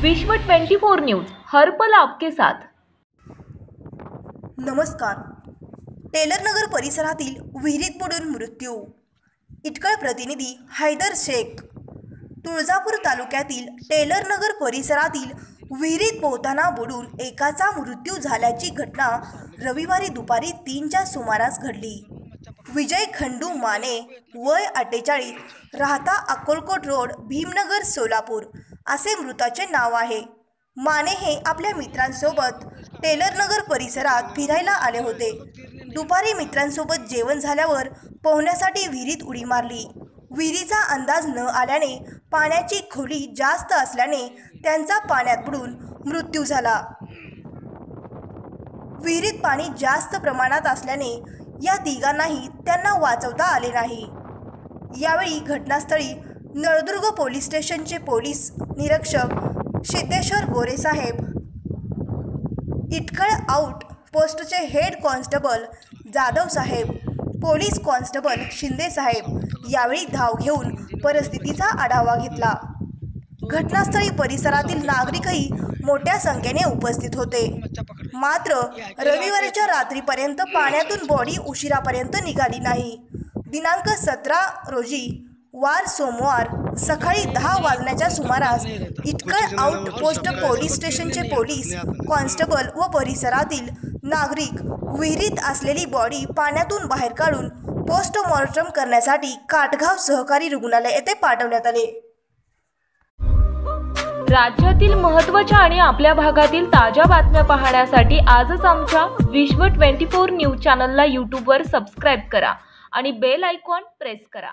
विश्व 24 न्यूज हर पल आपके साथ। नमस्कार। टेलर नगर परिसरातील विहिरीत बुडून मृत्यू। इटकळ प्रतिनिधी हैदर शेख। तुळजापूर तालुक्यातील टेलर नगर परिसरातील विहिरीत पोहताना बुडून एकाचा मृत्यू झाल्याची घटना रविवारी दुपारी 3च्या सुमारास घडली। विजय खंडू माने वय 48 राहता अक्कलकोट रोड भीमनगर सोलापूर असे मृताचे नाव आहे। माने हे आपल्या मित्रांसोबत टेलर नगर परिसरात फिरायला आले होते। दुपारी मित्रांसोबत जेवण झाल्यावर पोहण्यासाठी विहिरीत उडी मारली। विहिरीचा अंदाज न आल्याने पाण्याची खोली जास्त असल्याने त्यांचा पाण्यात बुडून मृत्यू झाला। विहिरीत पाणी जास्त प्रमाणात असल्याने या तिघांनाही त्यांना वाचवता आले नाही। यावेळी घटनास्थळी नळदुर्ग पोलीस स्टेशनचे पोलीस निरीक्षक सिद्धेश्वर गोरे साहेब, इटकळ आउट पोस्टचे हेड कॉन्स्टेबल जाधव साहेब, पोलीस कॉन्स्टेबल शिंदे साहेब यावेळी धाव घेऊन परिस्थितीचा आढावा घेतला। घटनास्थळी परिसरातील नागरिकही मोठ्या संख्येने उपस्थित होते। मात्र रविवारच्या रात्रीपर्यंत पाण्यातून बॉडी उशिरापर्यंत निघाली नाही। दिनांक 17 रोजी वार सोमवार सकाळी 10 वाजण्याच्या सुमारास इटकळ आउट पोस्ट पोलीस स्टेशनचे पोलीस कॉन्स्टेबल व परिसरातील नागरिक विहिरीत असलेली बॉडी पाण्यातून बाहेर काढून पोस्टमॉर्टम करण्यासाठी काटगाव सहकारी रुग्णालय येथे पाठवण्यात आले। राज्यातील महत्त्वाच्या आणि आपल्या भागातील ताज्या बातम्या पाहण्यासाठी आजच आमच्या विश्व 24 न्यूज चॅनलला YouTube वर सबस्क्राइब करा आणि बेल आयकॉन प्रेस करा।